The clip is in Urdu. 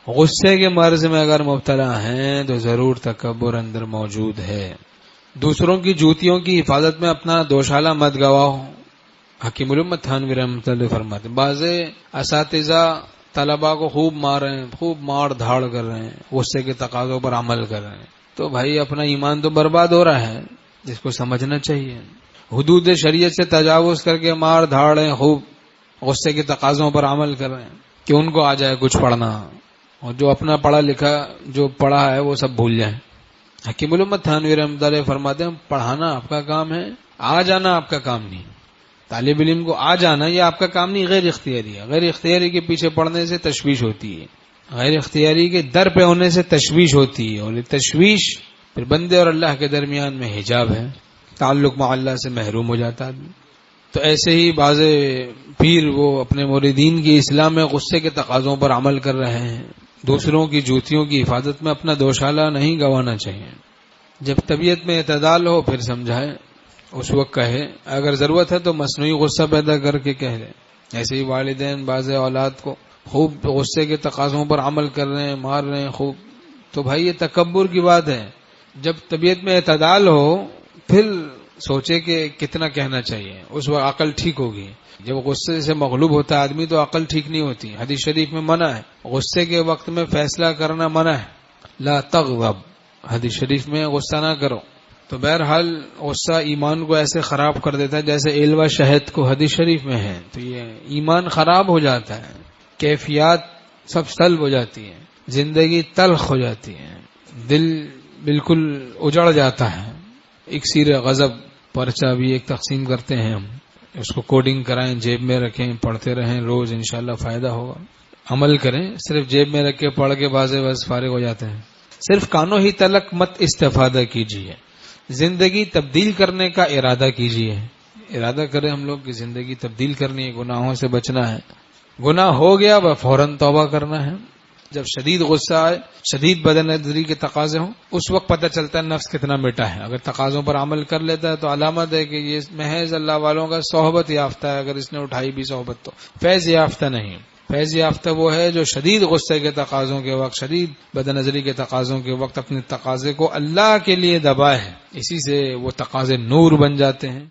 غصے کے مرض میں اگر مبتلا ہیں تو ضرور تکبر اندر موجود ہے۔ دوسروں کی جوتیوں کی حفاظت میں اپنا دوشالہ مت گواؤ۔ حکیم الامت تھانوی رحمۃ اللہ فرماتے ہیں بعض اساتذہ طلباء کو خوب مار رہے ہیں، خوب مار دھاڑ کر رہے ہیں، غصے کے تقاضوں پر عمل کر رہے ہیں، تو بھائی اپنا ایمان تو برباد ہو رہا ہے، جس کو سمجھنا چاہیے۔ حدود شریعت سے تجاوز کر کے مار دھاڑ ہیں، خوب غصے کے تقاضوں پر عمل کر رہے ہیں کہ ان کو آ جائے کچھ پڑھنا، اور جو اپنا پڑھا لکھا جو پڑھا ہے وہ سب بھول جائیں۔ حکیم الامت تھانوی رحمۃ اللہ فرماتے ہیں پڑھانا آپ کا کام ہے، آ جانا آپ کا کام نہیں۔ طالب علم کو آ جانا یہ آپ کا کام نہیں، غیر اختیاری ہے۔ غیر اختیاری کے پیچھے پڑھنے سے تشویش ہوتی ہے، غیر اختیاری کے در پہ ہونے سے تشویش ہوتی ہے، اور یہ تشویش پھر بندے اور اللہ کے درمیان میں حجاب ہے، تعلق مع اللہ سے محروم ہو جاتا ہے۔ تو ایسے ہی بعض پیر وہ اپنے موردین کی اصلاح میں غصے کے تقاضوں پر عمل کر رہے ہیں، دوسروں کی جوتیوں کی حفاظت میں اپنا دوشالہ نہیں گنوانا چاہیے۔ جب طبیعت میں اعتدال ہو پھر سمجھائیں، اس وقت کہے، اگر ضرورت ہے تو مصنوعی غصہ پیدا کر کے کہہ دیں۔ ایسے ہی والدین بعض اولاد کو خوب غصے کے تقاضوں پر عمل کر رہے ہیں، مار رہے ہیں خوب، تو بھائی یہ تکبر کی بات ہے۔ جب طبیعت میں اعتدال ہو پھر سوچے کہ کتنا کہنا چاہیے، اس وقت عقل ٹھیک ہوگی۔ جب غصے سے مغلوب ہوتا ہے آدمی تو عقل ٹھیک نہیں ہوتی۔ حدیث شریف میں منع ہے، غصے کے وقت میں فیصلہ کرنا منع ہے، لا تغضب، حدیث شریف میں غصہ نہ کرو۔ تو بہرحال غصہ ایمان کو ایسے خراب کر دیتا ہے جیسے ایلوا شہد کو حدیث شریف میں ہے، تو یہ ایمان خراب ہو جاتا ہے، کیفیات سب سلب ہو جاتی ہیں، زندگی تلخ ہو جاتی ہے، دل بالکل اجڑ جاتا ہے۔ اکسیر غضب پرچہ بھی ایک تقسیم کرتے ہیں ہم، اس کو کوڈنگ کرائیں، جیب میں رکھیں، پڑھتے رہیں، روز انشاءاللہ فائدہ ہوگا۔ عمل کریں، صرف جیب میں رکھ کے پڑھ کے بس فارغ ہو جاتے ہیں۔ صرف کانوں ہی تلک مت استفادہ کیجیے، زندگی تبدیل کرنے کا ارادہ کیجیے۔ ارادہ کریں ہم لوگ کہ زندگی تبدیل کرنی ہے، گناہوں سے بچنا ہے۔ گناہ ہو گیا وہ فوراً توبہ کرنا ہے۔ جب شدید غصہ آئے، شدید بد نظری کے تقاضے ہوں، اس وقت پتہ چلتا ہے نفس کتنا مٹا ہے۔ اگر تقاضوں پر عمل کر لیتا ہے تو علامت ہے کہ یہ محض اللہ والوں کا صحبت یافتہ ہے۔ اگر اس نے اٹھائی بھی صحبت تو فیض یافتہ نہیں۔ فیض یافتہ وہ ہے جو شدید غصے کے تقاضوں کے وقت، شدید بد نظری کے تقاضوں کے وقت اپنے تقاضے کو اللہ کے لیے دبائے ہے، اسی سے وہ تقاضے نور بن جاتے ہیں۔